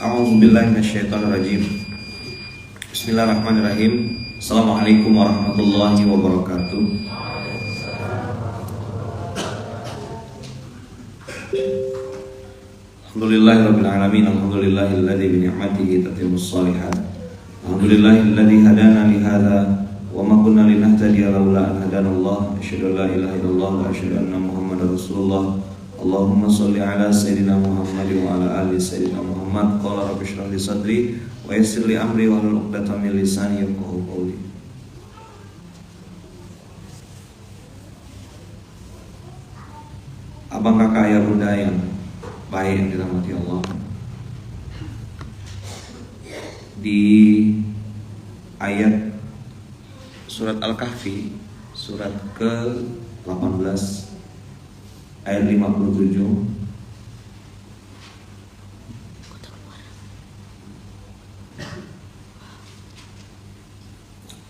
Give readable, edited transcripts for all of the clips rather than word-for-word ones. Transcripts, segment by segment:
A'udzubillahi minasyaitonirrajim. Bismillahirrahmanirrahim. Assalamualaikum warahmatullahi wabarakatuh. Alhamdulillahirabbil alamin. Alhamdulillahilladzi bi ni'matihi tatimmus shalihat. Alhamdulillahilladzi hadana li hadza wa ma kunna linahtadiya laula an hadanallah. Asyhadu an la ilaha illallah wa asyhadu anna Muhammadar Rasulullah. Allahumma sholli ala sayyidina Muhammad wa ala ali sayyidina Muhammad. Qala rabbi shrah li sadri wa yassir li amri wa hlul 'uqdatam min lisani yafqahu qawli. Abang kakak ayah bunda yang baik yang dirahmati Allah, di ayat surat Al-Kahfi surat ke-18 ayat 57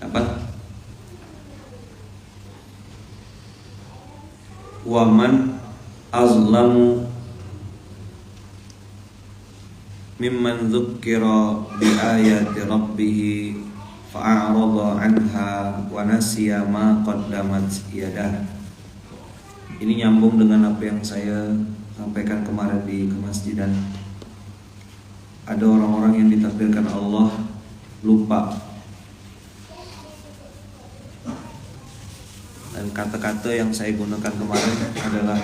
apa? Waman azlamu mimman dzukkira bi ayati rabbih fa'arada anha wa nasiya ma qaddamat yadah. Ini nyambung dengan apa yang saya sampaikan kemarin di kemasjidan. Ada orang-orang yang ditakdirkan Allah lupa, dan kata-kata yang saya gunakan kemarin adalah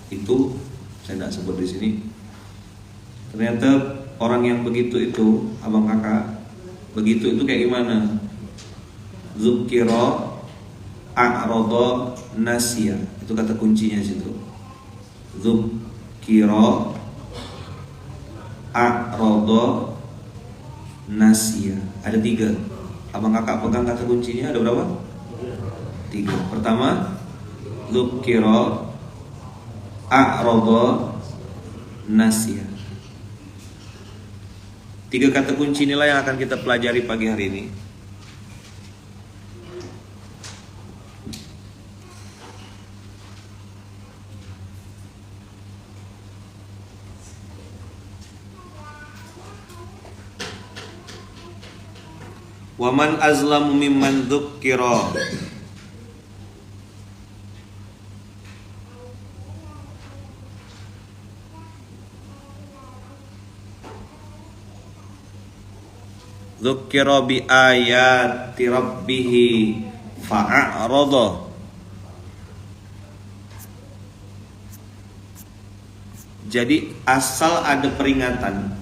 itu, saya tidak sebut di sini. Ternyata orang yang begitu itu, abang kakak, begitu itu kayak gimana? Dzukira a'rada nasiya. Itu kata kuncinya situ. Dzukira a'rada nasiya. Ada 3. Abang kakak pegang kata kuncinya, ada berapa? 3. Pertama, dzukira a'rada nasiya. 3 kata kunci inilah yang akan kita pelajari pagi hari ini. Waman azlamu mimman dzukkira. Dzukkira bi ayati rabbih fa'arada. Jadi asal ada peringatan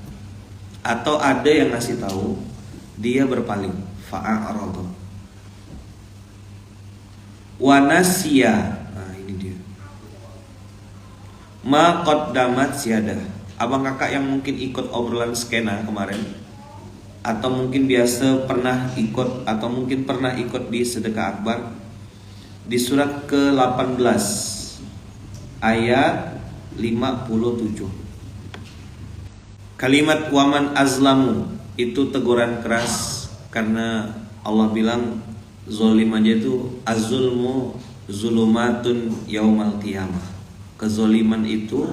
atau ada yang ngasih tahu, dia berpaling. Fa'arada. Wa nasiya. Nah, ini dia. Ma qaddamat yadah. Abang kakak yang mungkin ikut obrolan skena kemarin, atau mungkin biasa pernah ikut, atau mungkin pernah ikut di sedekah akbar, di surat ke-18 ayat 57. Kalimat waman azlamu itu teguran keras, karena Allah bilang zolim aja itu azulmu zulumatun yaumal qiyamah. Kezoliman itu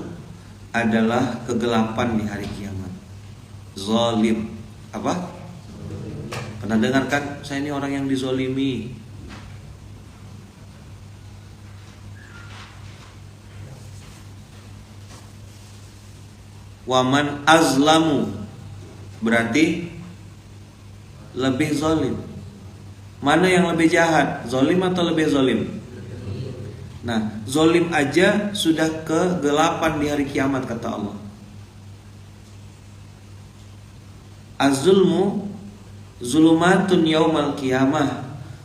adalah kegelapan di hari kiamat. Zolim apa? Pernah dengar kan? Saya ini orang yang dizolimi. Waman azlamu berarti lebih zolim. Mana yang lebih jahat? Zolim atau lebih zolim? Nah, zolim aja sudah kegelapan di hari kiamat, kata Allah. Az-zulmu zulumatun yaumal qiyamah.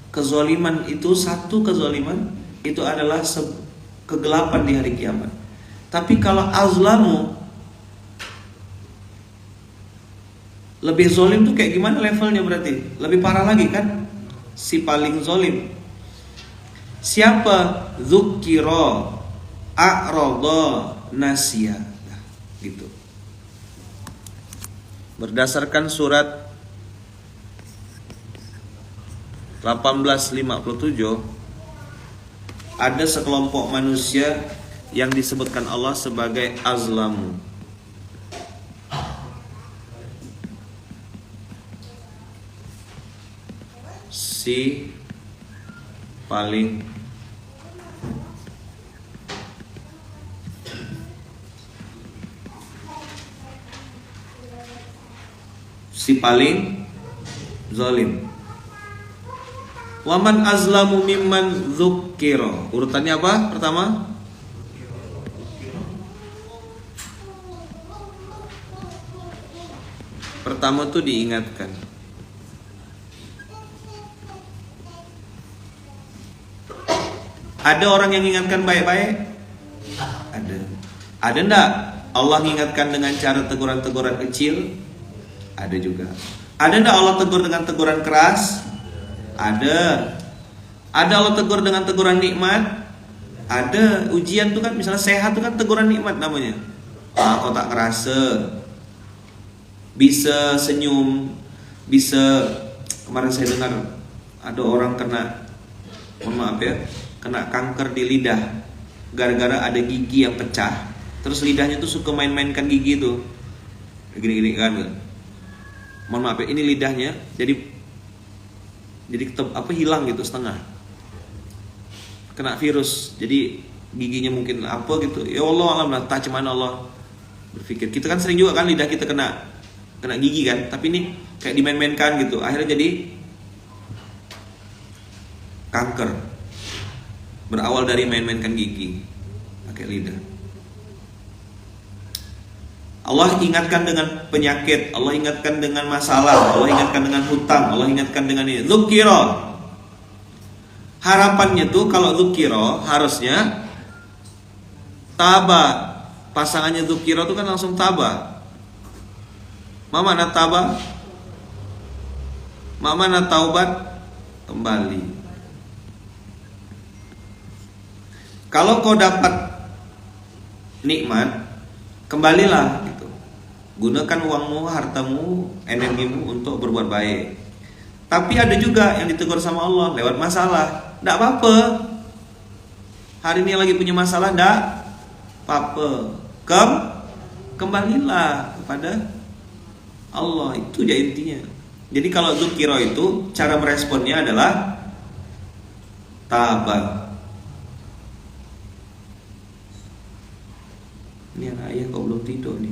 Kezoliman itu, satu kezoliman itu adalah kegelapan di hari kiamat. Tapi kalau azlamu, lebih zolim tuh kayak gimana levelnya berarti? Lebih parah lagi kan? Si paling zolim. Siapa? Dzukira a'rada nasiya. Nah, gitu. Berdasarkan surat 1857, ada sekelompok manusia yang disebutkan Allah sebagai azlamu. Si paling zalim. Waman azlamu mimman dzukkira. Urutannya apa? Pertama, tuh diingatkan. Ada orang yang mengingatkan baik-baik? Ada. Ada enggak Allah mengingatkan dengan cara teguran-teguran kecil? Ada juga. Ada enggak Allah tegur dengan teguran keras? Ada. Ada Allah tegur dengan teguran nikmat? Ada. Ujian tuh kan, misalnya sehat tuh kan teguran nikmat namanya. Kau tak kerasa, bisa senyum, bisa. Kemarin saya dengar ada orang kena, mohon maaf ya, kena kanker di lidah gara-gara ada gigi yang pecah. Terus lidahnya tuh suka main-mainkan gigi tuh, gini-gini kan. Mohon maaf ya, ini lidahnya jadi hilang gitu setengah, kena virus. Jadi giginya mungkin apa gitu. Ya Allah alam lah, tak cuman Allah berpikir. Kita kan sering juga kan lidah kita kena gigi kan, tapi ini kayak dimain-mainkan gitu. Akhirnya jadi kanker. Berawal dari main-mainkan gigi pakai lidah. Allah ingatkan dengan penyakit, Allah ingatkan dengan masalah, Allah ingatkan dengan hutang, Allah ingatkan dengan ini. Dzukira. Harapannya tuh kalau dzukira harusnya taba. Pasangannya dzukira tuh kan langsung taba. Mana taba? Mana taubat? Kembali. Kalau kau dapat nikmat, kembalilah gitu. Gunakan uangmu, hartamu, energimu untuk berbuat baik. Tapi ada juga yang ditegur sama Allah lewat masalah. Tidak apa-apa. Hari ini lagi punya masalah, tidak apa-apa. Kembalilah kepada Allah. Itu aja intinya. Jadi kalau dzukira itu cara meresponnya adalah tabat. Ini anak ayah kok belum tidur nih.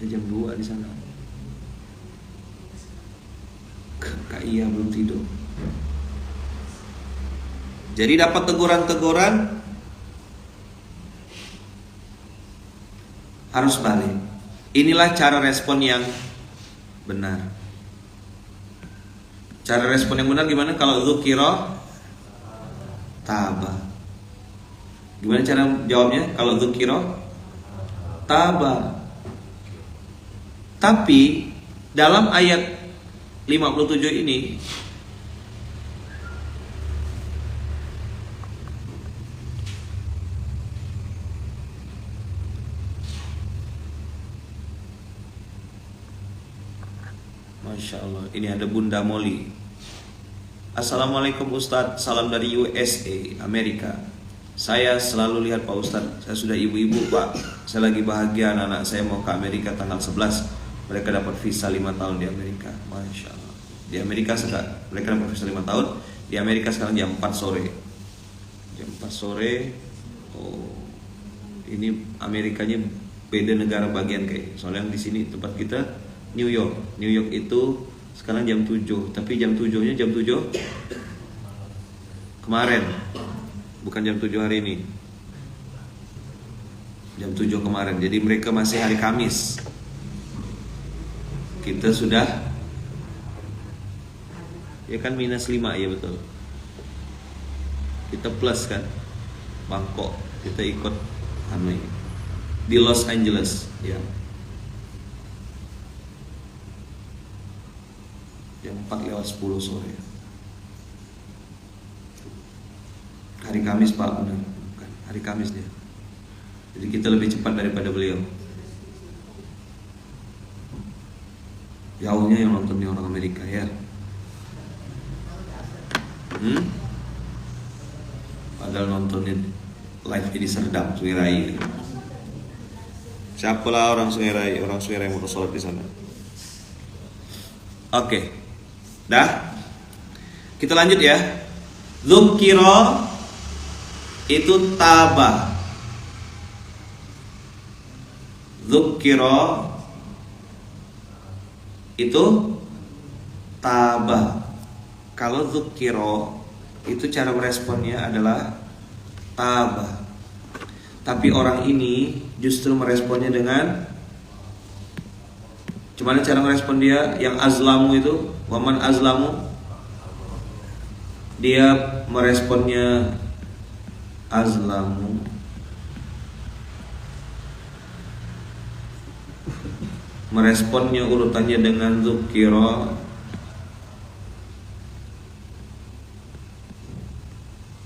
Jam 2 di sana. Kak Iya belum tidur. Jadi dapat teguran-teguran harus balik. Inilah cara respon yang benar. Cara respon yang benar gimana? Kalau dzukira taba. Gimana cara jawabnya? Kalau dzukira taba. Tapi dalam ayat 57 ini Masya Allah, ini ada Bunda Molly. Assalamualaikum Ustadz, salam dari USA, Amerika. Saya selalu lihat Pak Ustadz, saya sudah ibu-ibu Pak. Saya lagi bahagia anak-anak saya mau ke Amerika tanggal 11. Mereka dapat visa 5 tahun di Amerika. Masya Allah. Di Amerika sekarang mereka dapat visa 5 tahun. Di Amerika sekarang jam 4 sore. Jam 4 sore. Oh, ini Amerikanya beda negara bagian kayak. Soalnya di sini tempat kita New York. New York itu sekarang jam 7. Tapi jam 7-nya jam 7 kemarin. Bukan jam 7 hari ini. Jam 7 kemarin. Jadi mereka masih hari Kamis. Kita sudah, ya kan minus 5, ya betul. Kita plus kan, Bangkok. Kita ikut di Los Angeles, ya. Jam 4:10 sore. Hari Kamis Pak, benar. Bukan, hari Kamis dia. Jadi kita lebih cepat daripada beliau. Jauhnya yang nontonnya orang Amerika ya. Padahal nontonin live jadi serdam, suirai. Siapalah orang Sungai Rai mau sholat di sana. Oke. Dah. Kita lanjut ya. Dzukira itu tabah. Dzukira itu tabah. Kalau dzukira itu cara meresponnya adalah tabah. Tapi orang ini justru meresponnya dengan, gimana cara merespon dia? Yang azlamu itu, waman azlamu, dia meresponnya azlamu, meresponnya urutannya dengan dzukira,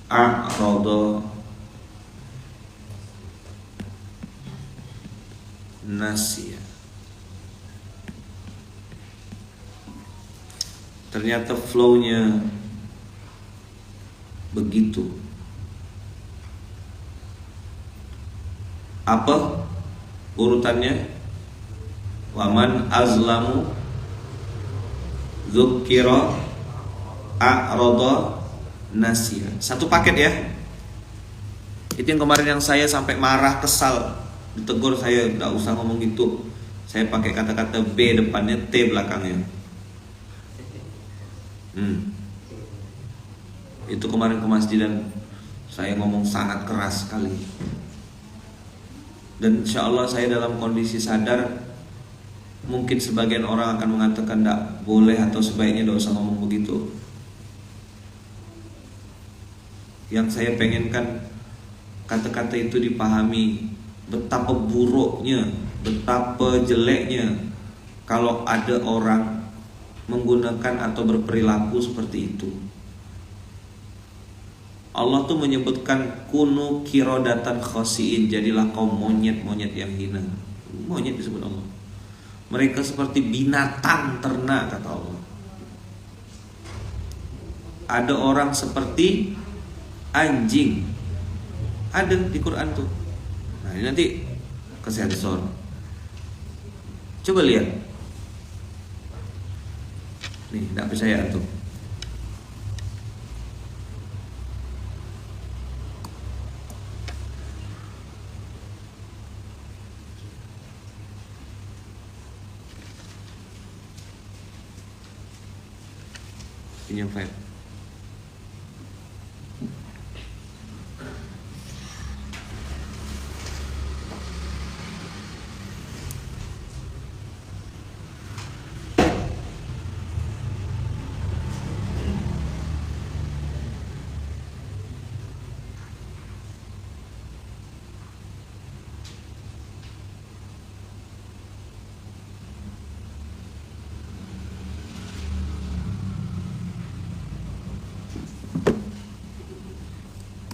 a'rada, nasiya. Ternyata flow-nya begitu. Apa urutannya? Waman azlamu, dzukira, a'rada, nasiya. Satu paket ya. Itu yang kemarin yang saya sampai marah, kesal, ditegur saya, enggak usah ngomong gitu. Saya pakai kata-kata B depannya, T belakangnya. Itu kemarin ke masjid dan saya ngomong sangat keras sekali. Dan insya Allah saya dalam kondisi sadar. Mungkin sebagian orang akan mengatakan tidak boleh atau sebaiknya tidak usah ngomong begitu. Yang saya pengenkan kata-kata itu dipahami betapa buruknya, betapa jeleknya kalau ada orang menggunakan atau berperilaku seperti itu. Allah tuh menyebutkan kunu kirodatan khasiin, jadilah kaum monyet-monyet yang hina. Monyet disebut Allah. Mereka seperti binatang ternak, kata Allah. Ada orang seperti anjing, ada di Quran tuh. Nah ini nanti ke sensor. Coba lihat. Nih, tidak percaya tuh. Pinjam file.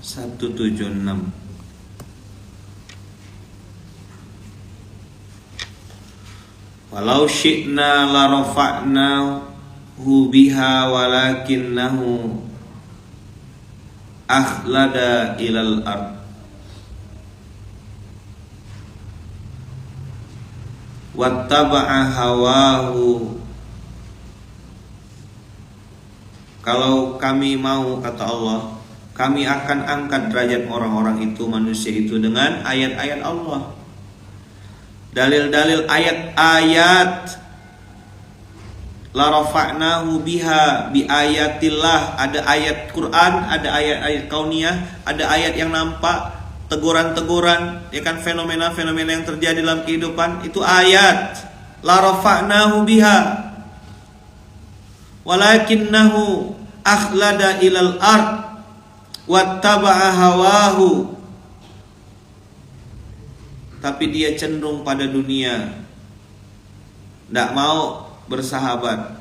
Satu 76. Walau syi'na la rafa'nahu biha walakinnahu akhlada ilal ard wattaba'a hawahu. Kalau kami mau, kata Allah, kami akan angkat derajat orang-orang itu, manusia itu, dengan ayat-ayat Allah. Dalil-dalil ayat-ayat. La rafa'nahu biha bi ayatillah. Ada ayat Quran, ada ayat-ayat kauniyah, ada ayat yang nampak, teguran-teguran, ya kan, fenomena-fenomena yang terjadi dalam kehidupan, itu ayat. La rafa'nahu biha walakinnahu akhlada ilal ard wattaba'a hawahu. Tapi dia cenderung pada dunia, tidak mau bersahabat,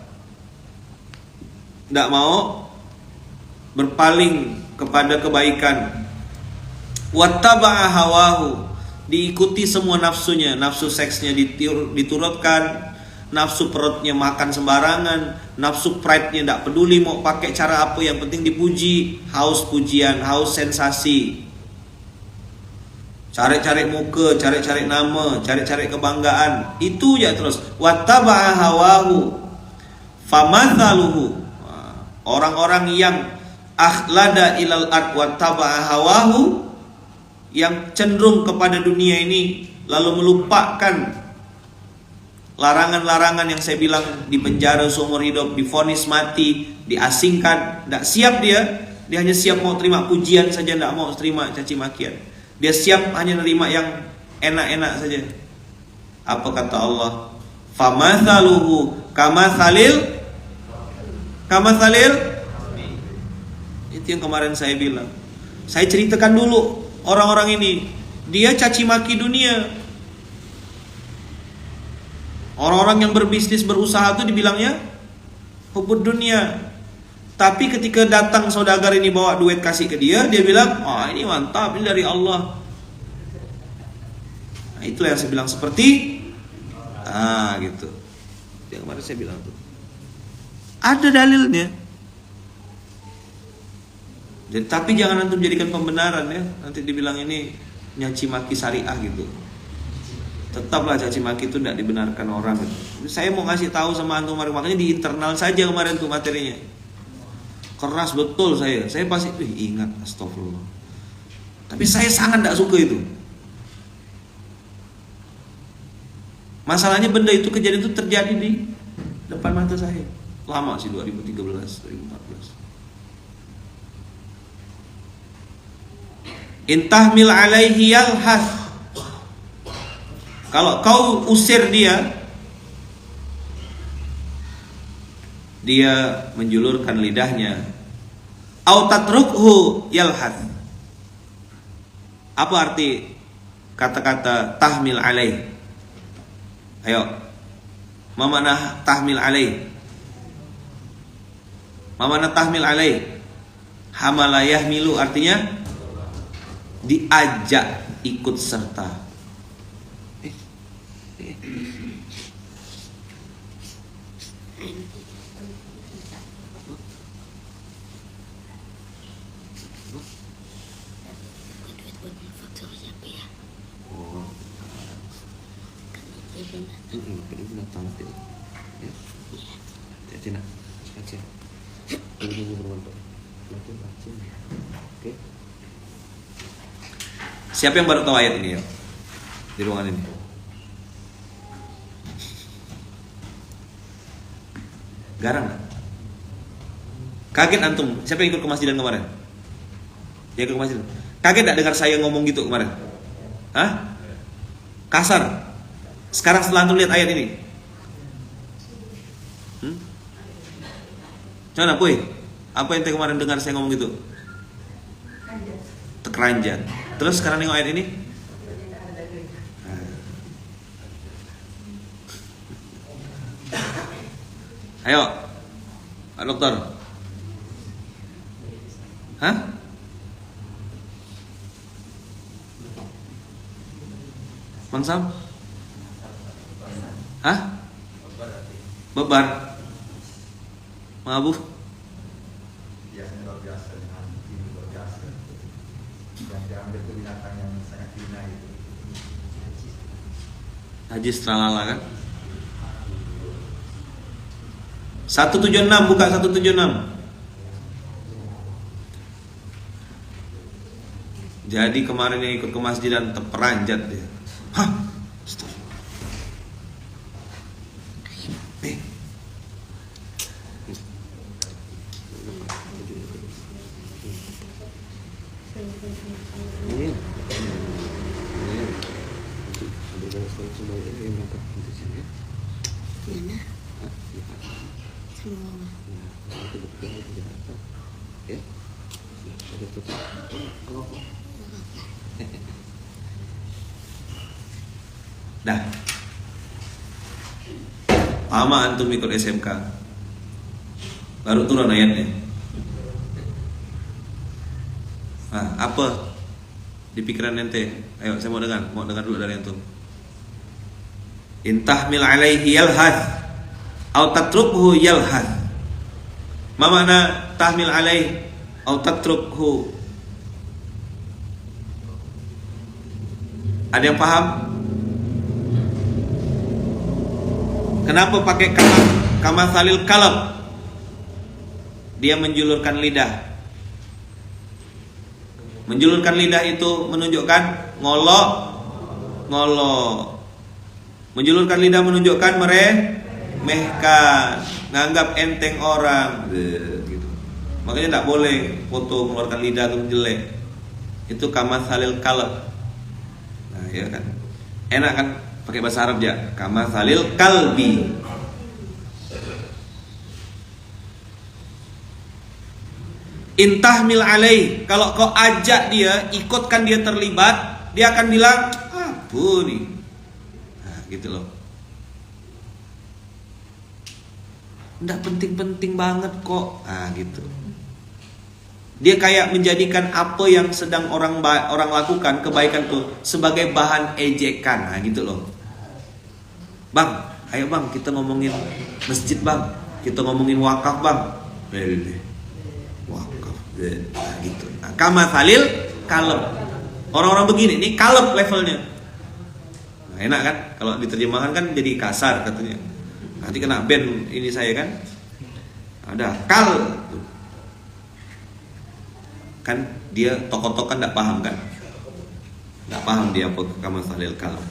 tidak mau berpaling kepada kebaikan. Wattaba'a hawahu, diikuti semua nafsunya, nafsu seksnya diturutkan, nafsu perutnya makan sembarangan, nafsu pride-nya tidak peduli mau pakai cara apa, yang penting dipuji, haus pujian, haus sensasi. Cari-cari muka, cari-cari nama, cari-cari kebanggaan. Itu ya terus. Wattaba'a hawahu famathaluhu. Orang-orang yang akhlada ilal ard wattaba'a hawahu, yang cenderung kepada dunia ini lalu melupakan larangan-larangan yang saya bilang, di penjara seumur hidup, divonis mati, diasingkan, tidak siap dia hanya siap mau terima pujian saja, tidak mau terima caci makian. Dia siap hanya nerima yang enak-enak saja. Apa kata Allah? Famathaluhu kamathalil. Itu yang kemarin saya bilang. Saya ceritakan dulu orang-orang ini. Dia caci maki dunia. Orang-orang yang berbisnis, berusaha itu dibilangnya hubud dunia. Tapi ketika datang saudagar ini bawa duit kasih ke dia, dia bilang, ini mantap, ini dari Allah. Nah, itulah yang saya bilang seperti gitu. Yang kemarin saya bilang tuh. Ada dalilnya. Jadi, tapi jangan antum jadikan pembenaran ya. Nanti dibilang ini nyaci maki syariah gitu. Tetaplah caci maki itu tidak dibenarkan orang gitu. Saya mau ngasih tahu sama antum, makanya di internal saja kemarin tuh materinya. Keras betul saya pasti ingat, astagfirullah. Tapi saya sangat tidak suka itu. Masalahnya benda itu, kejadian itu terjadi di depan mata saya. Lama sih, 2013, 2014. Intahmil alaihi yalhath. Kalau kau usir dia menjulurkan lidahnya. Au tatrukhu yalhath. Apa arti kata-kata tahmil alaih? Ayo, ma makna tahmil alaih? Ma makna tahmil alaih? Hamala yahmilu, artinya diajak ikut serta. Siapa yang baru tahu ayat ini ya? Di ruangan ini. Garang gak? Kaget antum? Siapa yang ikut ke masjidan kemarin? Dia ikut ke masjid. Kaget gak dengar saya ngomong gitu kemarin? Hah? Kasar. Sekarang setelah antum lihat ayat ini, Mana Puy? Apa yang kemarin dengar saya ngomong gitu? Keranjat. Terus sekarang nengok ayat ini? Ayo, Pak Dokter. Hah? Bang Sam? Hah? Bebar. Mang Abu? Luar biasa dengan luar biasa. Yang diambil itu binatang yang sangat hina itu. Najis tralala kan? 176, buka 176. Jadi kemarin yang ikut ke masjid dan terperanjat dia. Hah? Dah. Lama antum ikut SMK. Baru turun ayatnya. Apa di pikiran ente? Ayo saya mau dengar dulu dari antum. Intahmil alaihi yalhath au tatrukhu yalhath. Ma makna tahmil alaihi au tatrukhu? Ada yang paham? Kenapa pakai kamathalil kalb? Dia menjulurkan lidah. Menjulurkan lidah itu menunjukkan ngolok. Menjulurkan lidah menunjukkan meremehkan, nganggap enteng orang, gitu. Makanya tidak boleh foto mengeluarkan lidah itu jelek. Itu kamathalil kalb. Nah, ya kan. Enak kan pakai bahasa Arab ya. Kamathalil kalbi. Intahmil alaih, kalau kau ajak dia, ikutkan dia terlibat, dia akan bilang, apa nih? Nah, gitu loh. Nggak penting-penting banget kok. Nah, gitu. Dia kayak menjadikan apa yang sedang orang lakukan, kebaikan tuh, sebagai bahan ejekan. Nah, gitu loh. Bang, ayo bang, kita ngomongin masjid bang, kita ngomongin wakaf bang. Wakaf, nah, gitu. Nah, kamathalil kalb. Orang-orang begini, ini kalb levelnya. Nah, enak kan? Kalau diterjemahkan kan jadi kasar katanya. Nanti kena ban ini saya kan. Ada kal. Kan dia tokoh-tokoh kan tidak paham kan? Tidak paham dia apa kamathalil kalb.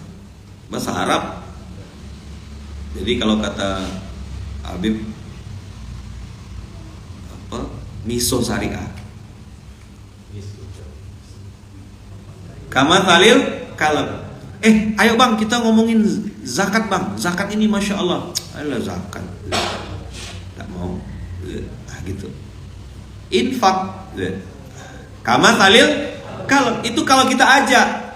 Bahasa Arab. Jadi kalau kata Habib apa? Miso syariah. Kamathalil kalb. Ayo bang, kita ngomongin zakat bang. Zakat ini masya Allah. Alah zakat. Tak mau. Nah, gitu. Infak. Kamathalil kalb. Itu kalau kita ajak.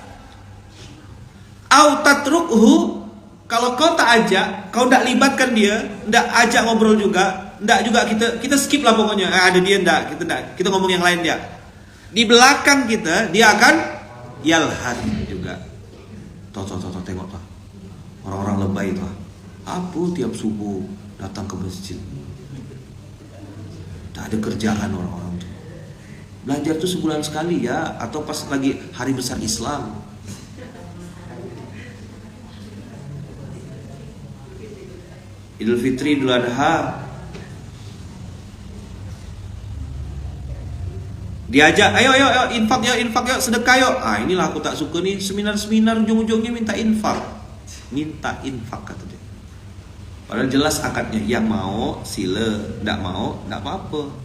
Au tatrukhu. Kalau kau tak ajak, kau tak libatkan dia, tak ajak ngobrol juga, tak juga kita skip lah pokoknya. Ada dia kita ngomong yang lain dia. Di belakang kita dia akan yalhat juga. Toh tengok lah. Orang-orang lebay itu. Apa tiap subuh datang ke masjid? Tak ada kerjaan orang-orang tuh. Belajar tuh sebulan sekali ya, atau pas lagi hari besar Islam. Idul Fitri, Idul Adha. Diajak, ayo infak yuk, sedekah yuk. Inilah aku tak suka nih seminar-seminar ujung-ujungnya minta infak kata dia. Padahal jelas akadnya, yang mau sila, tidak mau tidak apa-apa.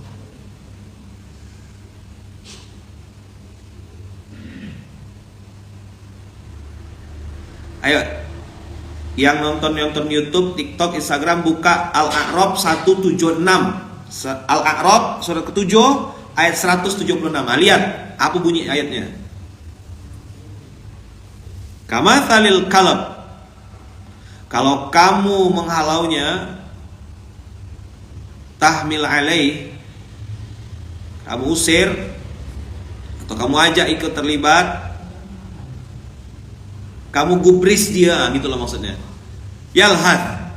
Ayo, yang nonton YouTube, TikTok, Instagram, buka Al-A'raf 176. Al-A'raf surat ke-7 ayat 176. Lihat apa bunyi ayatnya. Kamathalil kalb. Kalau kamu menghalaunya, tahmil alaih, kamu usir atau kamu ajak ikut terlibat, kamu gubris dia, gitu loh maksudnya. Yalhad.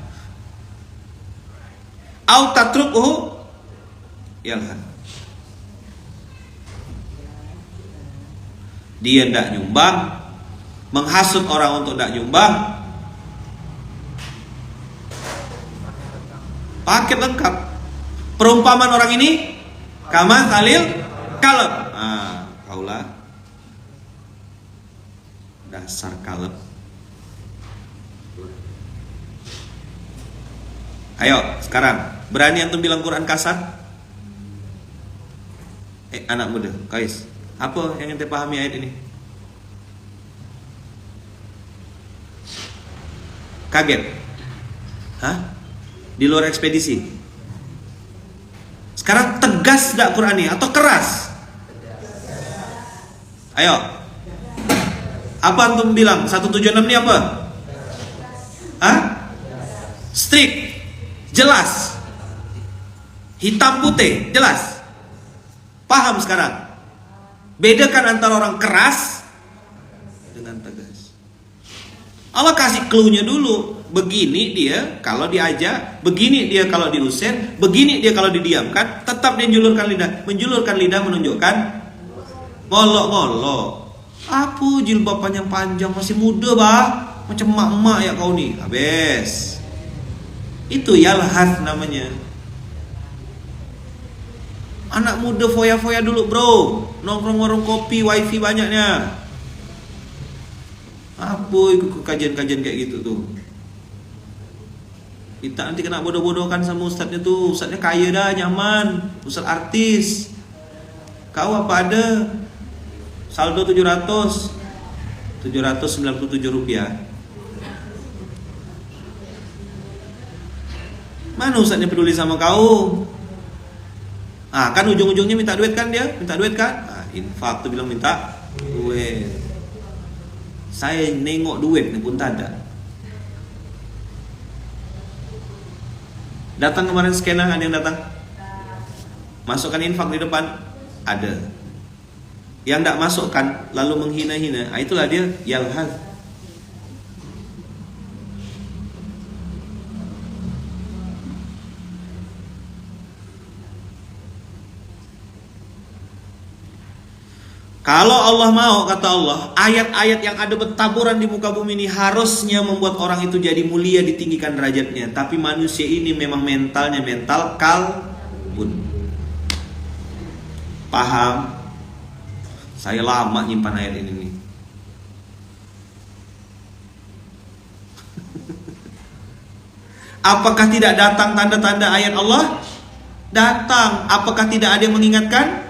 Au tatrukhu yalhad. Dia tidak nyumbang, menghasut orang untuk tidak nyumbang. Paket lengkap. Perumpamaan orang ini kamathalil kalb. Kaulah dasar kalb. Ayo sekarang, berani antum bilang Quran kasar? Anak muda, Kais, apa yang ente pahami ayat ini? Kaget? Hah? Di luar ekspedisi? Sekarang tegas tidak Quran ini atau keras? Ayo. Apa antum bilang? 176 ini apa? Hah? Strict. Jelas. Hitam putih, jelas. Paham sekarang? Bedakan antara orang keras dengan tegas. Allah kasih clue-nya dulu. Begini dia kalau diajak, begini dia kalau diusir, begini dia kalau didiamkan. Tetap dia menjulurkan lidah. Menjulurkan lidah menunjukkan ngolok-ngolok. Apa jilbab panjang-panjang, masih muda bah, macam emak-emak ya kau nih. Habis. Itu yalhath namanya. Anak muda foya-foya dulu bro, nongkrong warung kopi, wifi banyaknya. Apa ikut kajian-kajian kayak gitu tuh? Kita nanti kena bodoh-bodohkan sama ustadznya tuh. Ustadznya kaya dah, nyaman, ustadz artis. Kau apa ada? Saldo 797 rupiah. Mana ustadznya peduli sama kau? Ah, kan ujung-ujungnya minta duit kan dia? Minta duit kan? Ah, infak tuh bilang minta duit. Saya nengok duit nih pun tak ada. Datang kemarin skena, ada yang datang? Masukkan infak di depan? Ada. Yang tak masukkan lalu menghina-hina, itulah dia yalhath. Kalau Allah mau, kata Allah, ayat-ayat yang ada bertaburan di muka bumi ini harusnya membuat orang itu jadi mulia, ditinggikan derajatnya. Tapi manusia ini memang mentalnya mental kalbun. Paham? Saya lama nyimpan ayat ini nih. Apakah tidak datang tanda-tanda ayat Allah? Datang. Apakah tidak ada yang mengingatkan?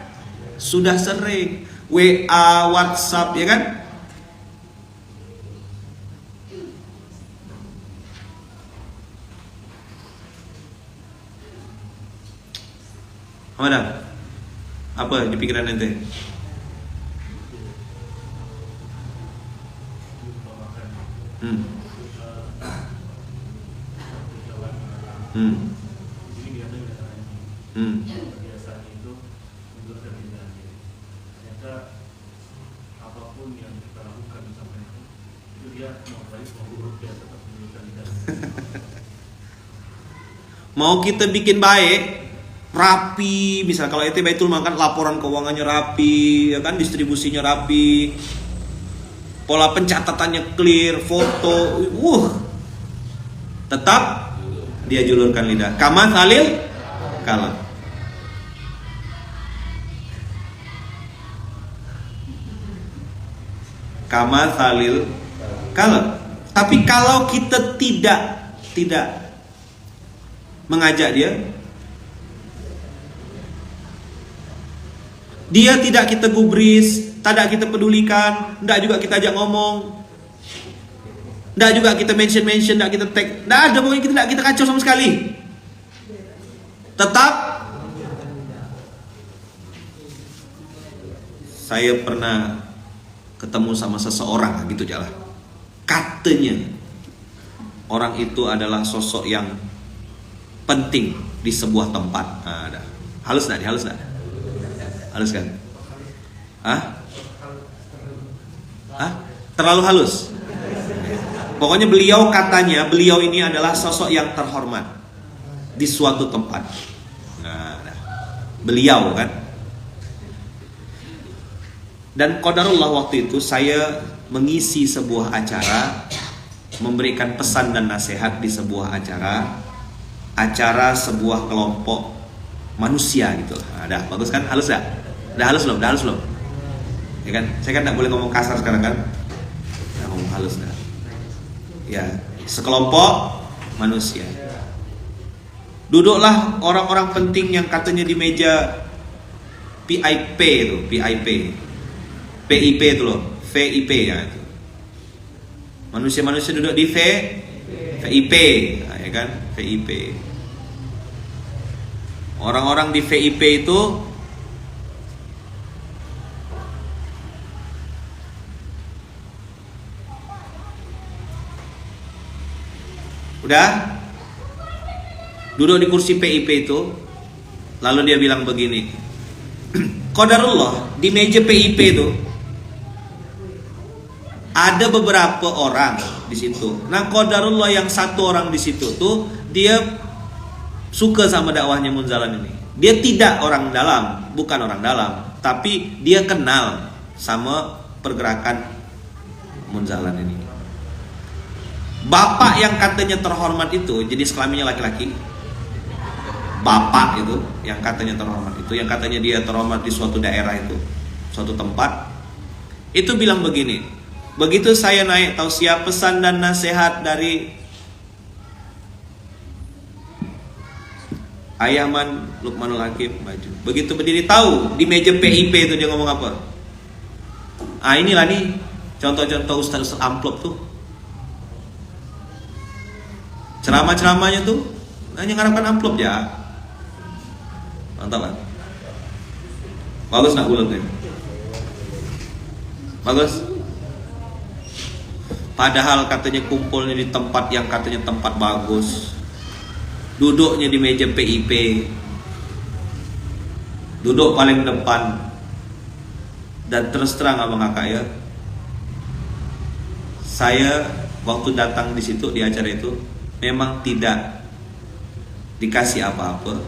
Sudah sering. WA, WhatsApp, ya kan? Apa Apa di pikiran ente? Kebiasaan itu mundur dan tidak. Ternyata apapun yang kita lakukan sampai itu dia mau baik mau buruk dia tetap mundur dan tidak. Mau kita bikin baik, rapi, misal kalau itu Baitul Mal kan laporan keuangannya rapi, ya kan, distribusinya rapi, pola pencatatannya clear, foto, tetap dia julurkan lidah. Kama salil kalam. Kama salil kalam. Tapi kalau kita tidak mengajak dia tidak kita gubris, tidak kita pedulikan, tidak juga kita ajak ngomong, tidak juga kita mention, tidak kita tag, tidak ada, pokoknya kita tidak kita kacau sama sekali. Tetap. Saya pernah ketemu sama seseorang gitu jalan. Katanya orang itu adalah sosok yang penting di sebuah tempat. Nah, halus nggak? Halus nggak? Halus kan? Terlalu halus. Pokoknya katanya beliau ini adalah sosok yang terhormat di suatu tempat. Nah, beliau kan. Dan qadarullah waktu itu saya mengisi sebuah acara, memberikan pesan dan nasihat di sebuah acara sebuah kelompok manusia gitu. Nah, bagus kan? Halus dah? Udah halus loh. Ya kan? Saya kan tidak boleh ngomong kasar sekarang kan? Nah, ngomong halus dah. Ya, sekelompok manusia. Duduklah orang-orang penting yang katanya di meja PIP itu, PIP itu loh, VIP ya itu. Manusia-manusia duduk di VIP, nah, ya kan? VIP. Orang-orang di VIP itu udah duduk di kursi PIP itu, lalu dia bilang begini, qadarullah di meja PIP itu ada beberapa orang di situ. Nah, qadarullah yang satu orang di situ tuh dia suka sama dakwahnya Munzalan ini. Dia tidak orang dalam, bukan orang dalam, tapi dia kenal sama pergerakan munzalan ini. Bapak yang katanya terhormat itu, jenis kelaminnya laki-laki. Bapak itu yang katanya terhormat itu, yang katanya dia terhormat di suatu daerah itu, suatu tempat, itu bilang begini, begitu saya naik tausiah pesan dan nasihat dari Ayaman Lukmanul Hakim maju. Begitu berdiri tahu di meja PIP itu dia ngomong apa? Inilah nih contoh-contoh ustaz amplop tuh. Ceramah-ceramahnya tuh hanya ngarapkan amplop ya. Mantap kan? Bagus nak ulang nih. Bagus. Padahal katanya kumpulnya di tempat yang katanya tempat bagus. Duduknya di meja PIP. Duduk paling depan. Dan terus terang abang kakak ya, saya waktu datang di situ di acara itu memang tidak dikasih apa-apa,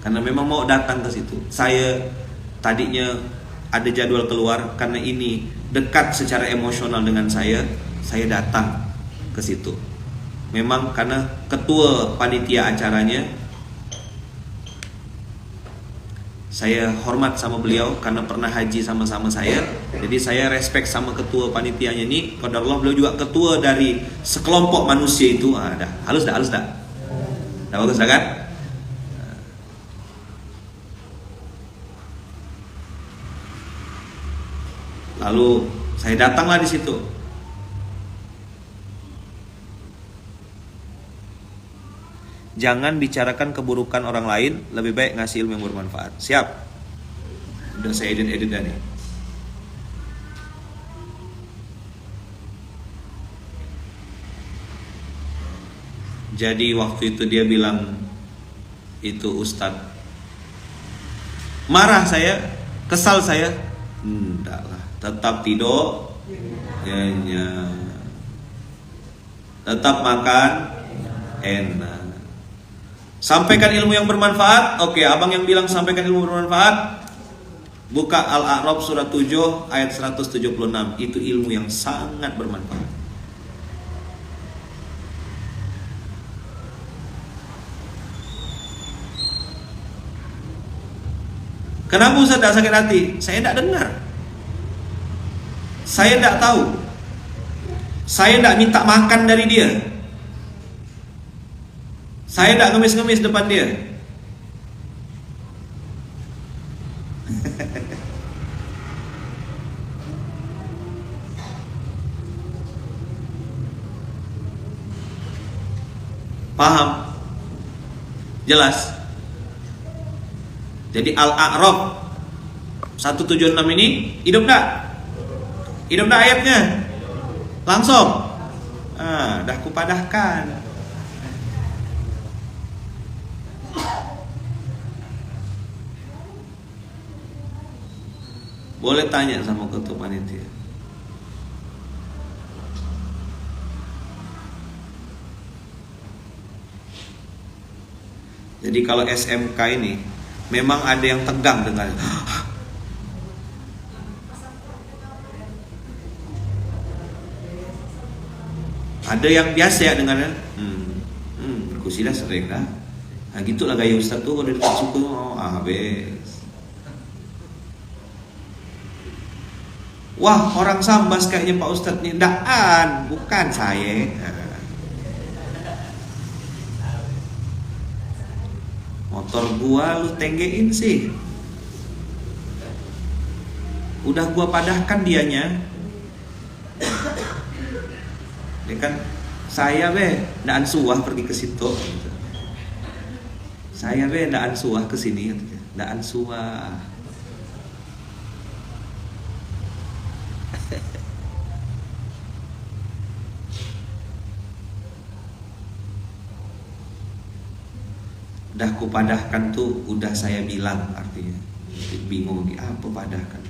karena memang mau datang ke situ. Saya tadinya ada jadwal keluar, karena ini dekat secara emosional dengan saya datang ke situ. Memang karena ketua panitia acaranya, saya hormat sama beliau karena pernah haji sama-sama saya. Jadi saya respect sama ketua panitianya ini. Qadarullah beliau juga ketua dari sekelompok manusia itu. Dah halus dah. Dah bagus dah kan? Lalu saya datanglah di situ. Jangan bicarakan keburukan orang lain, lebih baik ngasih ilmu yang bermanfaat. Siap? Udah saya edit dah nih. Jadi waktu itu dia bilang itu Ustadz. Marah saya, kesal saya. Enggak lah, tetap tidur. Ya. Tetap makan enak. Sampaikan ilmu yang bermanfaat. Oke, abang yang bilang sampaikan ilmu bermanfaat, buka Al-A'raf surat 7 ayat 176. Itu ilmu yang sangat bermanfaat. Kenapa Ustaz tak sakit hati? Saya tak dengar. Saya tak tahu. Saya tak minta makan dari dia. Saya tak ngemis-ngemis depan dia. Paham? Jelas? Jadi Al-A'raf 176 ini hidup tak? Hidup tak ayatnya? Langsung? Dah kupadahkan. Boleh tanya sama ketua panitia. Jadi kalau SMK ini memang ada yang tegang dengan ada yang biasa ya dengannya. Kusilah sering dah. Nah gitulah gaya Ustaz tuh, udah suku habis. Wah, orang Sambas kayaknya Pak Ustadz nih. Daan, bukan saya. Motor gua lu tenggein sih. Udah gua padahkan dianya. Dia kan, saya ndaan suah pergi ke situ. Saya ndaan suah ke sini. Ndaan suah. Udah kupadahkan tuh, udah saya bilang artinya. Bingung di apa padahkan.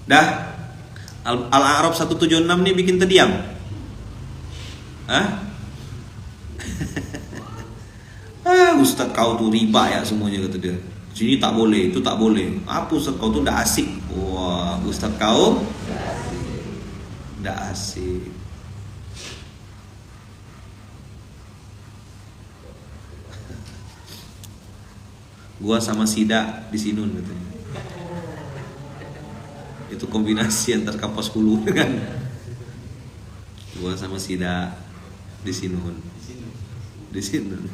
Dah Al-A'raf 176 nih bikin terdiam. Ustaz kau tuh riba ya semuanya, kata dia. Sini tak boleh, itu tak boleh. Apa Ustaz kau tuh ndak asik. Wah, Ustaz kau ndak asik. Gua sama Sida di Sinun katanya. Itu kombinasi antar kapas hulu kan. Gua sama Sida di Sinun. Di Sinun.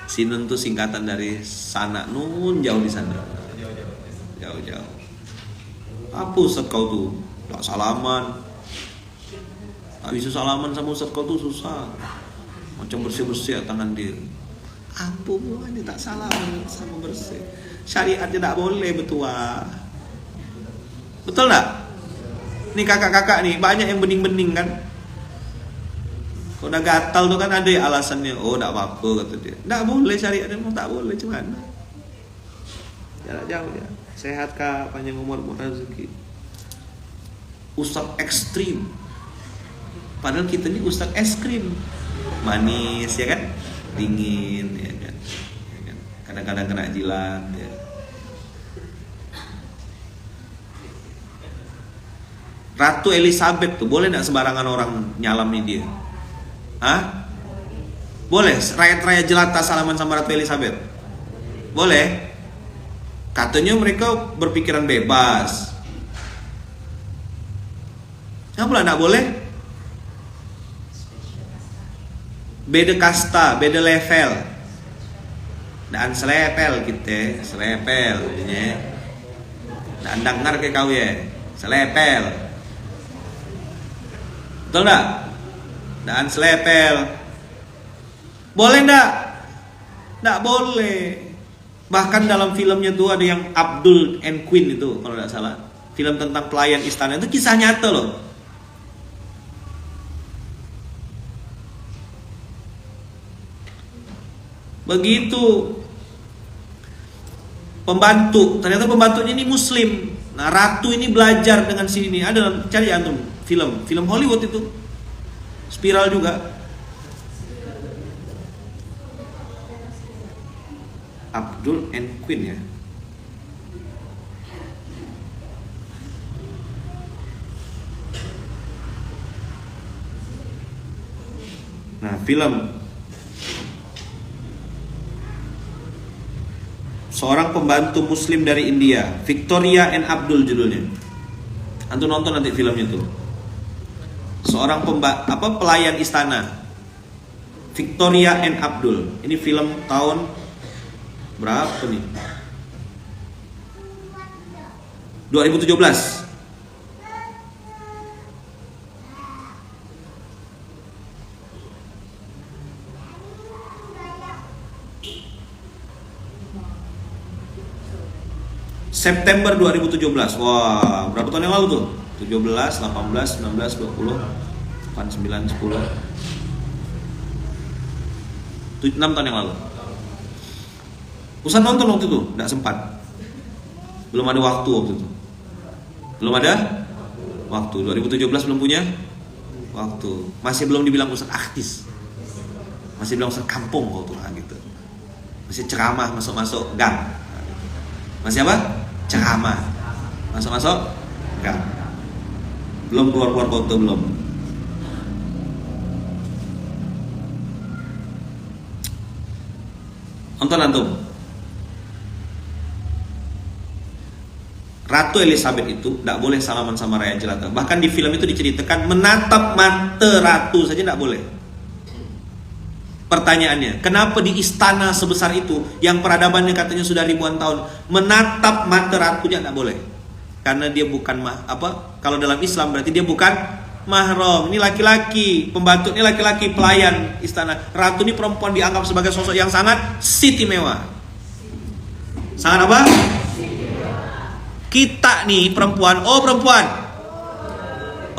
Sinun tuh singkatan dari sana, nun jauh di sana. Jauh-jauh. Apa Ustaz kau tuh? Tak salaman. Tak bisa salaman sama Ustaz kau tuh susah. Macam bersih-bersih tangan dia. Apa ini tak salaman sama bersih. Syariatnya tak boleh betua. Betul tak? Nih kakak-kakak nih banyak yang bening-bening kan. Kalau udah gatal tuh kan ada ya alasannya. Oh tak apa-apa kata dia. Tak boleh syariatnya mau tak boleh cuman. Jarak jauh ya. Sehat kak, panjang umur rezeki. Ustaz ekstrim. Padahal kita ini ustaz es krim. Manis ya kan? Dingin ya kan? Kadang-kadang kena jilat ya. Ratu Elizabeth tuh boleh gak sembarangan orang nyalamin dia? Hah? Boleh? Rakyat-rakyat jelata salaman sama Ratu Elizabeth? Boleh? Katanya mereka berpikiran bebas. Kenapa gak boleh? Beda kasta, beda level. Dan selepel kita, selepel ya. Dan dengar ke kau ya, selepel. Betul enggak? Dan selepel. Boleh enggak? Enggak boleh. Bahkan dalam filmnya tuh ada yang Abdul and Queen itu kalau enggak salah. Film tentang pelayan istana itu kisah nyata loh. Begitu pembantu, ternyata pembantunya ini muslim. Nah ratu ini belajar dengan sini. Ada cari antum film Hollywood itu spiral juga. Abdul and Queen ya. Nah film seorang pembantu muslim dari India, Victoria and Abdul judulnya. Antum nonton nanti filmnya tuh. Seorang pelayan istana, Victoria and Abdul. Ini film tahun berapa nih? 2017. September 2017. Wah, berapa tahun yang lalu tuh? 17, 18, 19, 20, 89, 10. 6 tahun yang lalu. Ustaz nonton waktu itu, enggak sempat. Belum ada waktu waktu itu. Belum ada waktu. 2017 belum punya waktu. Masih belum dibilang ustaz aktis. Masih bilang ustaz kampung waktu gitu. Masih ceramah masuk-masuk gang. Masih apa? Ceramah masuk-masuk enggak, belum keluar kota belum. Nonton antum Ratu Elizabeth itu tidak boleh salaman sama rakyat jelata. Bahkan di film itu diceritakan menatap mata ratu saja tidak boleh. Pertanyaannya, kenapa di istana sebesar itu yang peradabannya katanya sudah ribuan tahun menatap mata ratunya tidak boleh? Karena dia bukan kalau dalam Islam berarti dia bukan mahram. Ini laki-laki, pembantu ini laki-laki, pelayan istana. Ratu ini perempuan dianggap sebagai sosok yang sangat siti mewah. Sangat apa? Kita nih perempuan,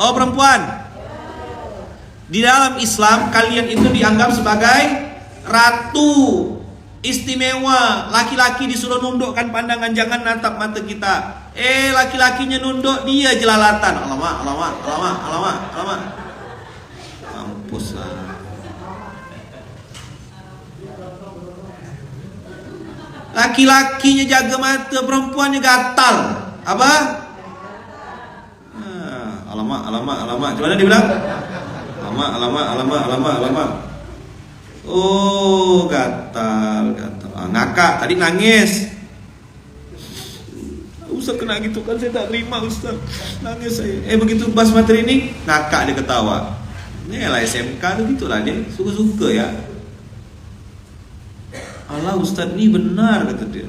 perempuan. Di dalam Islam kalian itu dianggap sebagai ratu istimewa. Laki-laki disuruh nundukkan pandangan, jangan natap mata kita. Laki-lakinya nunduk, dia jelalatan. Alamak. Mampus lah. Laki-lakinya jaga mata, perempuannya gatal. Apa? Alamak. Gimana dia bilang? Alamak. Oh, gatal. Ngakak, tadi nangis. Ustaz kena gitu kan, saya tak terima Ustaz. Nangis saya. Begitu bahas materi ini, ngakak dia ketawa. Ini lah SMK tuh gitulah dia, suka-suka ya. Allah Ustaz ini benar kata dia.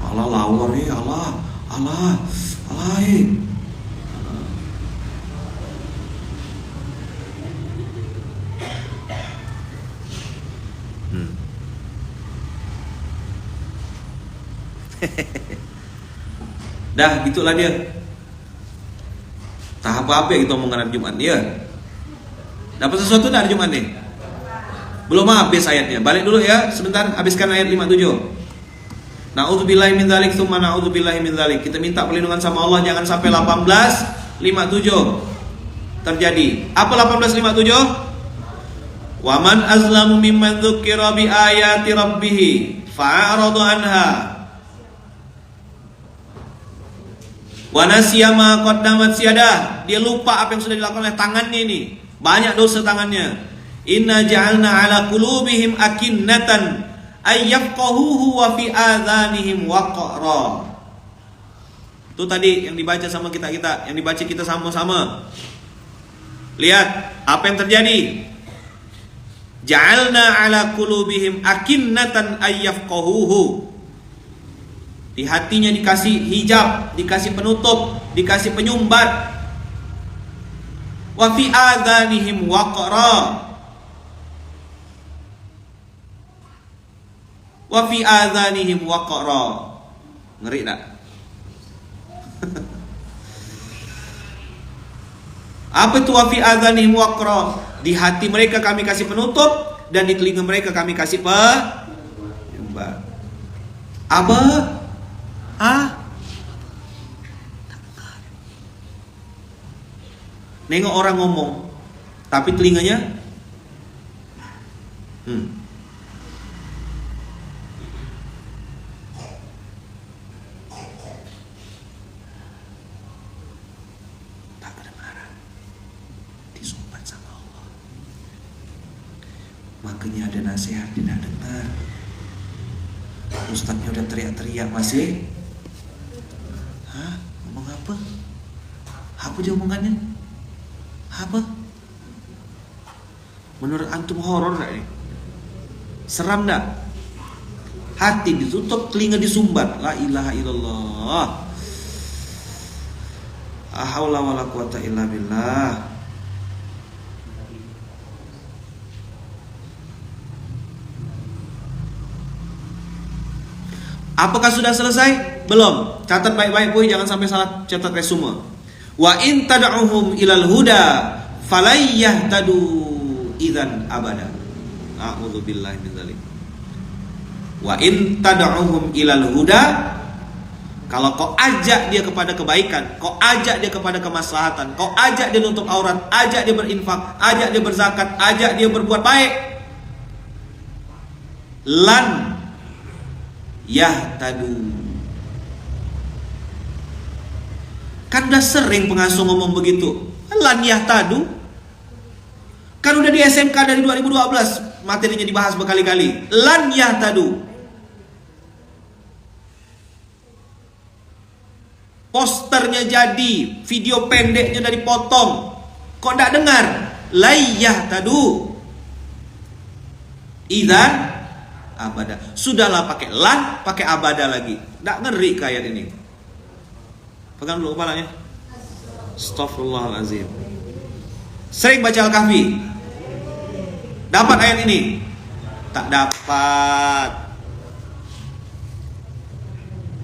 Allah lawar ya Allah Dah gitulah dia. Tak apa-apa yang kita omongkan hari Jumat dia. Dapat sesuatu dari Jumat nih? Belum habis ayatnya. Balik dulu ya, sebentar habiskan ayat 57. Na'udzubillahi min dzalik tsumma na'udzubillahi min dzalik. Kita minta perlindungan sama Allah jangan sampai 18:57 terjadi. Apa 18:57? Wa man azlamu mimman dzukira bi ayati rabbih fa'arada anha wa nasiya ma qaddamat siyadah. Dia lupa apa yang sudah dilakukan oleh tangannya ini. Banyak dosa tangannya. Inna ja'alna 'ala qulubihim akinnatan ayyafqahuhu wa fi adhanihim waqra. Itu tadi yang dibaca sama kita, yang dibaca kita sama-sama. Lihat apa yang terjadi. Ja'alna 'ala qulubihim akinnatan ayyafqahuhu. Di hatinya dikasih hijab, dikasih penutup, dikasih penyumbat. Wa fi adhanihim waqra. Wa fi adhanihim waqra. Ngeri tak? Apa itu wa fi adhanihim waqra? Di hati mereka kami kasih penutup dan di telinga mereka kami kasih penyumbat. Apa? Nengok orang ngomong tapi telinganya tak kedengaran, disumbat sama Allah. Makanya ada nasihat tidak dengar. Ustadznya udah teriak-teriak masih ngomong apa? Apa dia omongannya? Apa? Menurut antum horor gak nih? Seram gak? Hati ditutup, telinga disumbat. La ilaha illallah. La haula wala quwata illa billah. Apakah sudah selesai? Belum. Catat baik-baik boy, jangan sampai salah catat resume. Wa in tad'uhum ilal huda falayahtadu idzan abada. A'udzubillahi min dzalik. Wa in tad'uhum ilal huda, kalau kau ajak dia kepada kebaikan, kau ajak dia kepada kemaslahatan, kau ajak dia nutup aurat, ajak dia berinfak, ajak dia berzakat, ajak dia berbuat baik, lan yahtadu. Kan udah sering pengasuh ngomong begitu. Lan yahtadu. Kan udah di SMK dari 2012 materinya dibahas berkali-kali. Lan yahtadu. Posternya jadi, video pendeknya dari potong. Kok enggak dengar? La yahtadu. Idzan abada. Sudahlah pakai lan, pakai abada lagi. Enggak ngeri kayak ini. Pegang dulu kepalanya. Astaghfirullahalazim. Sering baca Al-Kahfi? Dapat ayat ini? Tak dapat.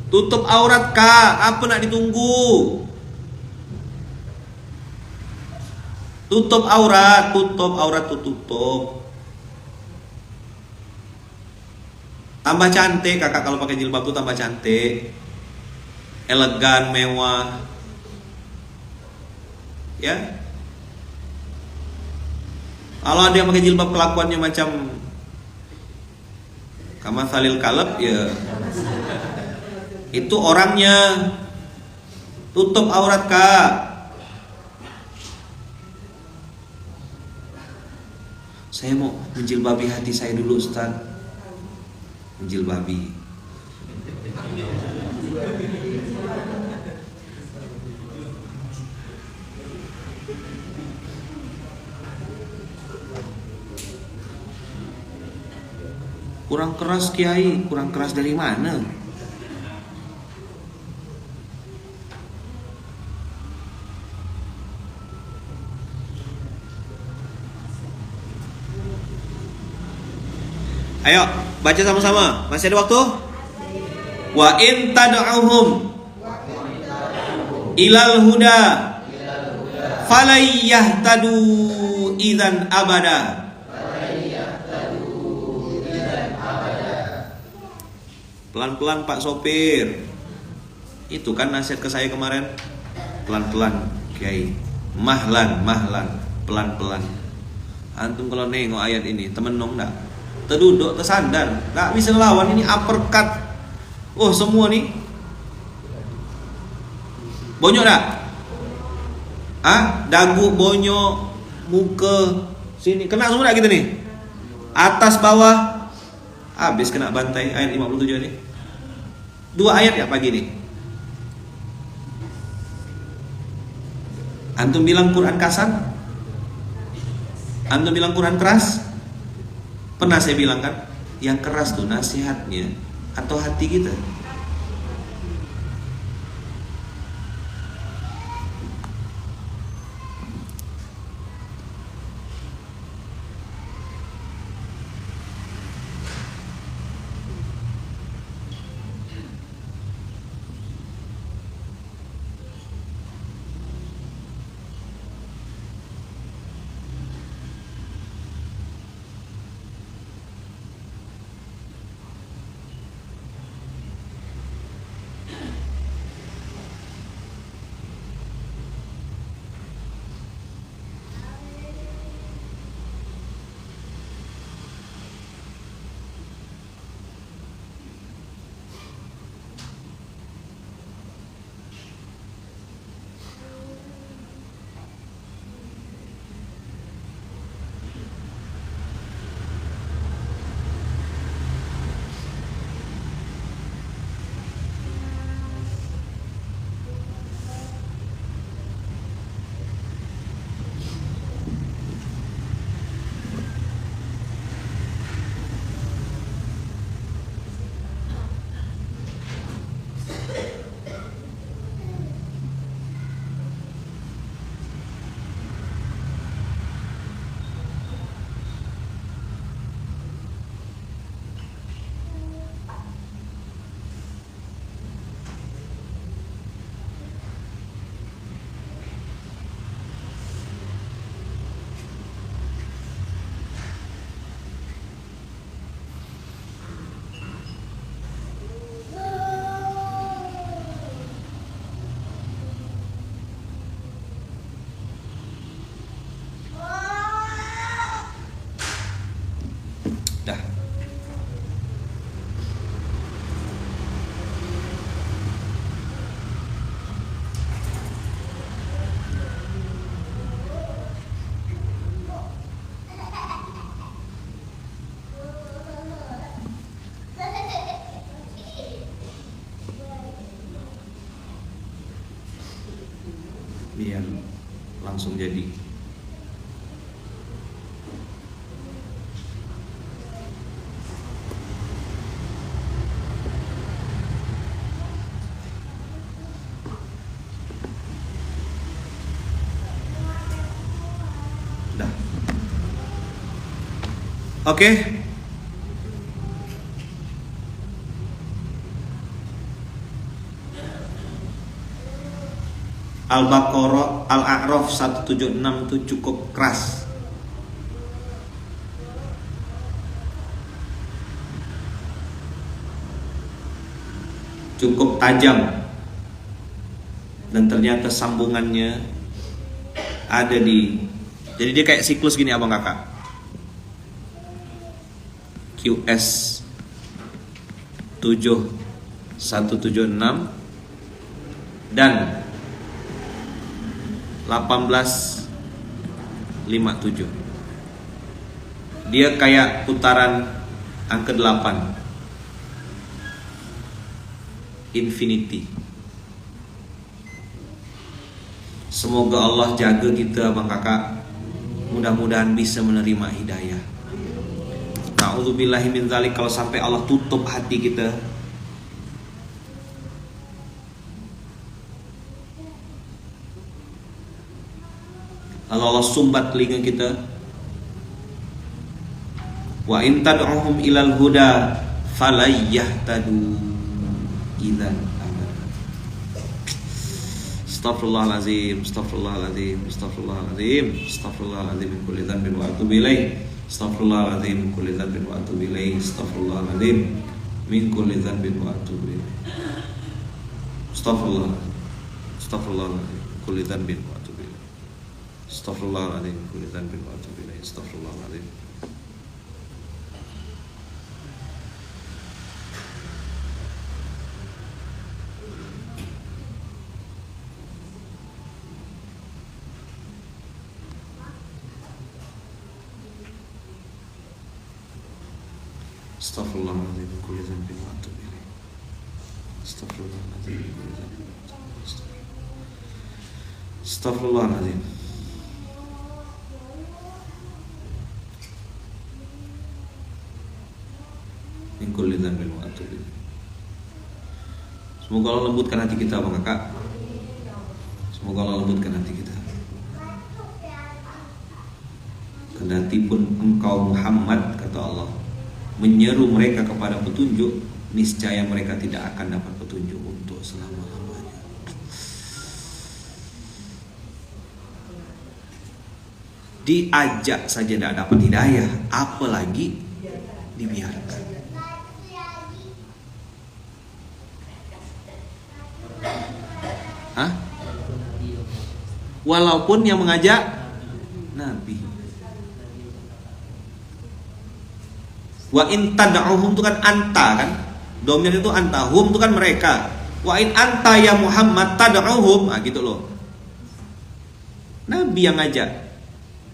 Tutup aurat kah? Apa nak ditunggu? Tutup aurat tutup. Tambah cantik kakak, kalau pakai jilbab tuh tambah cantik. Elegan, mewah. Ya. Kalau ada yang pakai jilbab kelakuannya macam kamathalil kalab, ya itu orangnya. Tutup aurat, Kak. Saya mau menjilbabi hati saya dulu, Ustaz. Menjilbabi. Kurang keras, Kiai. Kurang keras dari mana? Ayo, baca sama-sama. Masih ada waktu? Wa in tad'uhum ilal huda falay yahtadu idzan abada. Pelan-pelan Pak sopir. Itu kan nasihat ke saya kemarin. Pelan-pelan, Kiai. Mahlan, pelan-pelan. Antum kalau nengok ayat ini, temenong enggak? Terduduk, tersandar, nggak bisa lawan. Ini uppercut. Oh, semua nih bonyok dah. Dagu bonyok, muka sini kena semua dah kita nih. Atas bawah habis kena bantai. Ayat 57 nih. 2 ayat ya pagi nih. Antum bilang Quran kasar? Antum bilang Quran keras? Pernah saya bilang kan, yang keras tuh nasihatnya atau hati kita. Dah. Biar langsung jadi. Dah. Oke. Al-Baqarah, Al-A'raf 176 itu cukup keras. Cukup tajam. Dan ternyata sambungannya ada di. Jadi dia kayak siklus gini abang kakak. US 7176 dan 1857. Dia kayak putaran angka 8, infinity. Semoga Allah jaga kita abang kakak, mudah-mudahan bisa menerima hidayah. Na'udzubillahi min dzalik, kalau sampai Allah tutup hati kita, lalu Allah sumbat telinga kita, wa in tad'uhum ilal huda falayahtadu idzan abada. Astaghfirullahalazim, astaghfirullahalazim, astaghfirullahalazim, astaghfirullahalazim min kulli dhanbin wa atubu ilaih. Astaghfirullahalazim min kulli dhanbin wa atubu ilaih. Astaghfirullahalazim min kulli dhanbin wa atubu ilaih. Astaghfirullahalazim kulli dhanbin wa atubu ilaih. Astaghfirullahalazim kulli dhanbin wa atubu ilaih. Astaghfirullahalazim. Astaghfirullahaladzim kulli dhanbin wa atubu ilaih. Astaghfirullahaladzim kulli dhanbin wa atubu ilaih. Astaghfirullahaladzim. Min kulli dhanbin wa atubu ilaih. Semoga Allah lembutkan hati kita Bang Kakak. Semoga Allah lembutkan hati kita. Kendati pun engkau Muhammad, kata Allah, menyeru mereka kepada petunjuk, niscaya mereka tidak akan dapat petunjuk untuk selama-lamanya. Diajak saja tidak dapat hidayah, apalagi dibiarkan. Hah? Walaupun yang mengajak Nabi. Wa in tad'uhum itu kan anta kan, domir itu anta, hum itu kan mereka. Wa in anta ya Muhammad tad'uhum, gitu loh. Nabi yang ngajak.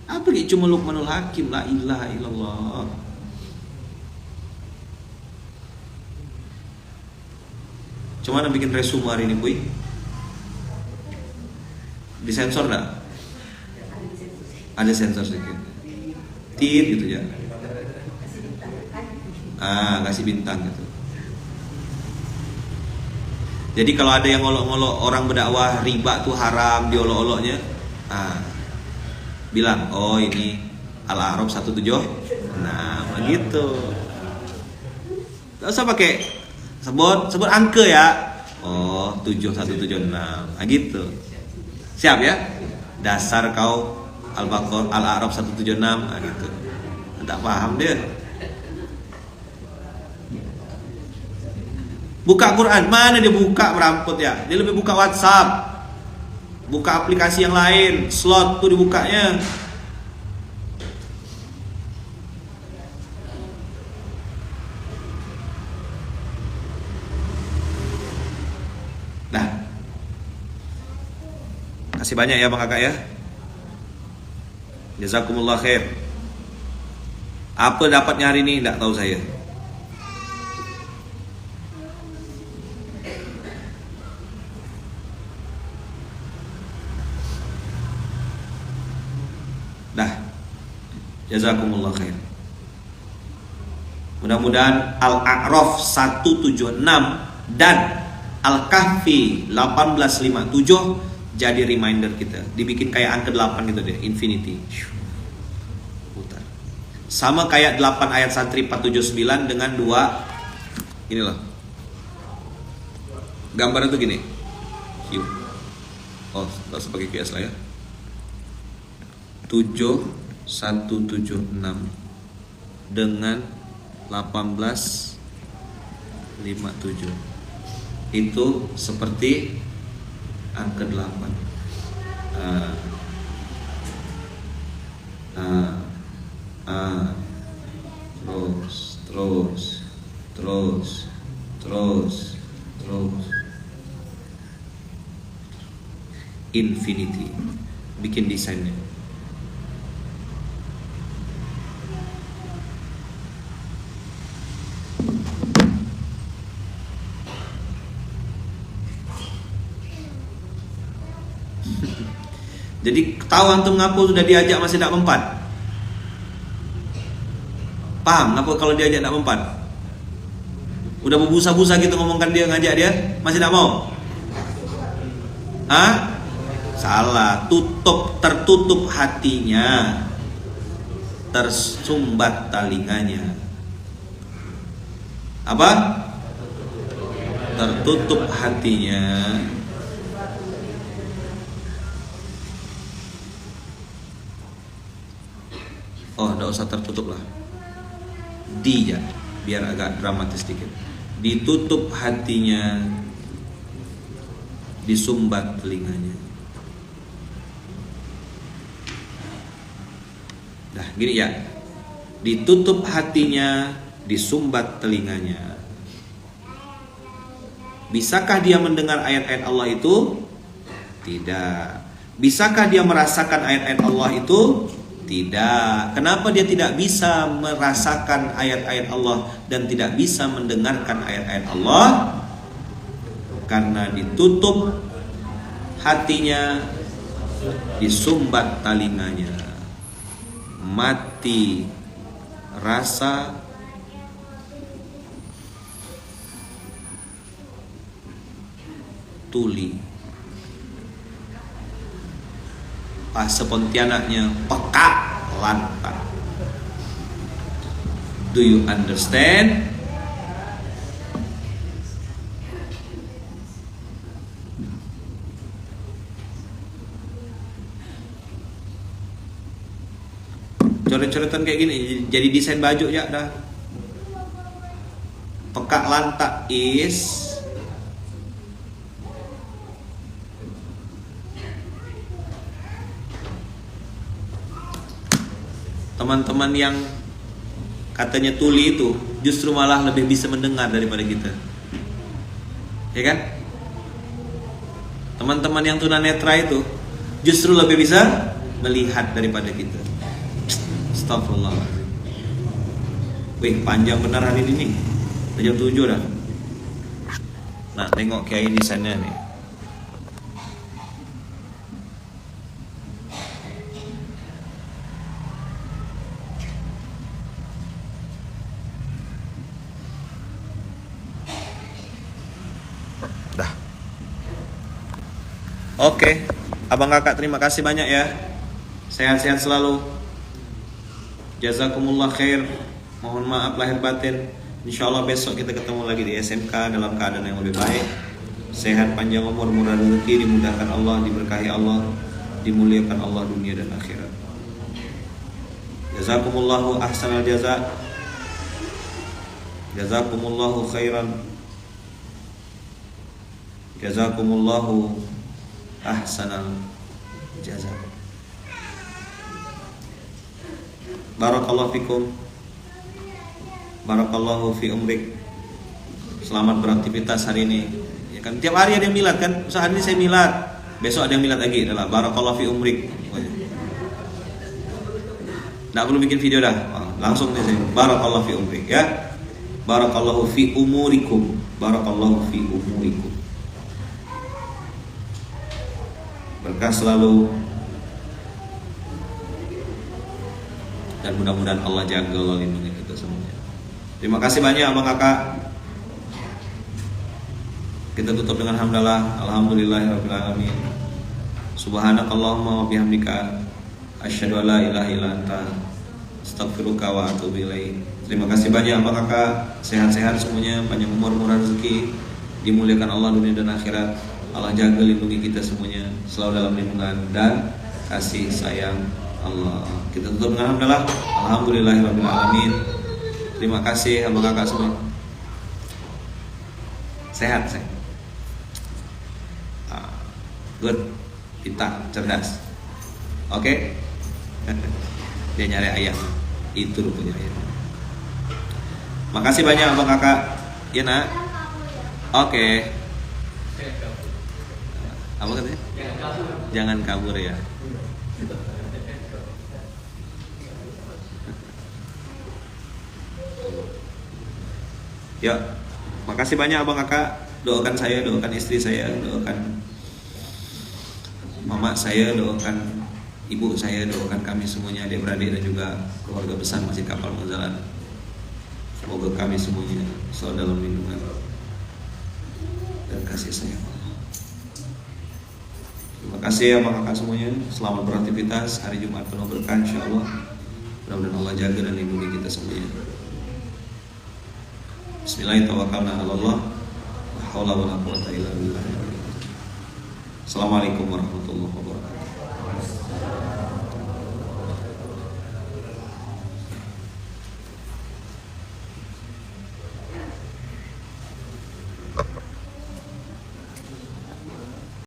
Apa gitu cuma Luqmanul Hakim, la ilaha illallah. Cuma bikin resume hari ini, Boy. Disensor enggak? Ada sensor sedikit. Tit gitu ya. Kasih bintang gitu. Jadi kalau ada yang ngolok-ngolok orang berdakwah riba tuh haram, diolok-oloknya, bilang, oh ini Al-A'raf 17. Nah, begitu. Gak usah pakai sebut angka ya. Oh, 7176. Nah, gitu. Siap ya? Dasar kau Al-Baqarah Al-A'raf 176, gitu. Tak paham dia. Buka Quran, mana dia buka meramput ya? Dia lebih buka WhatsApp, buka aplikasi yang lain, slot tuh dibukanya. Nah, kasih banyak ya Bang Kakak ya. Jazakumullah khair. Apa dapatnya hari ini? Tidak tahu saya. Jazakumullah khair. Mudah-mudahan Al-A'raf 176 dan Al-Kahfi 1857 jadi reminder kita. Dibikin kayak angka 8 gitu deh, infinity. Putar. Sama kayak 8 ayat santri 479 dengan 2 inilah. Gambarnya tuh gini. Oh, enggak usah pakai kias lah ya. 7176 dengan 1857 itu seperti angka 8. Terus infinity. Bikin desainnya. Jadi tahu antum ngapu sudah diajak masih tidak mempan. Paham ngapu kalau diajak tidak mempan? Udah berbusa-busa gitu ngomongkan dia, ngajak dia masih tidak mau. Hah? Salah, tertutup hatinya, tersumbat telinganya. Apa? Tertutup hatinya. Oh, tidak usah tertutup lah. Ya, biar agak dramatis sedikit. Ditutup hatinya, disumbat telinganya. Nah, gini ya. Ditutup hatinya, disumbat telinganya. Bisakah dia mendengar ayat-ayat Allah itu? Tidak. Bisakah dia merasakan ayat-ayat Allah itu? Tidak. Kenapa dia tidak bisa merasakan ayat-ayat Allah dan tidak bisa mendengarkan ayat-ayat Allah? Karena ditutup hatinya, disumbat telinganya. Mati rasa tuli. Pas sepontianaknya peka lantang. Do you understand? Coret-coretan kayak gini jadi desain baju ya dah. Peka lantak is teman-teman yang katanya tuli itu justru malah lebih bisa mendengar daripada kita, ya kan? Teman-teman yang tunanetra itu justru lebih bisa melihat daripada kita. Astagfirullahaladzim. Wih, panjang benar hari ini. Jam 7 dah. Nah, tengok kiai di sana nih. Oke, abang kakak terima kasih banyak ya. Sehat-sehat selalu. Jazakumullah khair. Mohon maaf lahir batin. Insyaallah besok kita ketemu lagi di SMK dalam keadaan yang lebih baik. Sehat, panjang umur, murah rezeki, dimudahkan Allah, diberkahi Allah, dimuliakan Allah dunia dan akhirat. Jazakumullahu ahsanal jaza. Jazakumullahu khairan. Jazakumullahu ahsanal jaza. Barakallahu fikum. Barakallahu fi umrik. Selamat beraktivitas hari ini. Ya kan tiap hari ada yang milad kan? Misal hari ini saya milad, besok ada yang milad lagi adalah barakallahu fi umrik. Nggak perlu bikin video dah. Langsung nih saya. Barakallahu fi umrik ya. Barakallahu fi umurikum. Barakallahu fi umurikum. Berkah selalu dan mudah-mudahan Allah jaga, Allah lindungi kita semuanya. Terima kasih banyak abang kakak. Kita tutup dengan hamdalah. Alhamdulillahirabbil alamin. Subhanakallahumma wa bihamdika asyhadu an la ilaha illa anta astaghfiruka wa atubu ilaik. Terima kasih banyak abang kakak. Sehat-sehat semuanya, panjang umur, murah rezeki, dimuliakan Allah dunia dan akhirat. Allah jaga lindungi kita semuanya, selalu dalam lindungan dan kasih sayang Allah. Kita tutup dengan hamdalah. Alhamdulillahirabbil alamin. Terima kasih abang kakak semua. Sehat saya. Good. Pintar, cerdas. Oke. Dia nyari ayam. Itu rupanya ayam. Makasih banyak abang kakak. Ya nak. Oke. Apa katanya? Jangan kabur ya. Ya, makasih banyak abang kakak. Doakan saya, doakan istri saya, doakan mama saya, doakan ibu saya, doakan kami semuanya, adik-beradik dan juga keluarga besar Masjid Kapal Munzalan. Semoga kami semuanya selalu dalam lindungan dan kasih sayang Allah. Terima kasih ya abang kakak semuanya. Selamat beraktivitas. Hari Jumat penuh berkah insyaallah. Mudah-mudahan Allah jaga dan lindungi kita semuanya. Bismillahirrahmanirrahim. La haula wala quwwata illa billah. Assalamualaikum warahmatullahi wabarakatuh.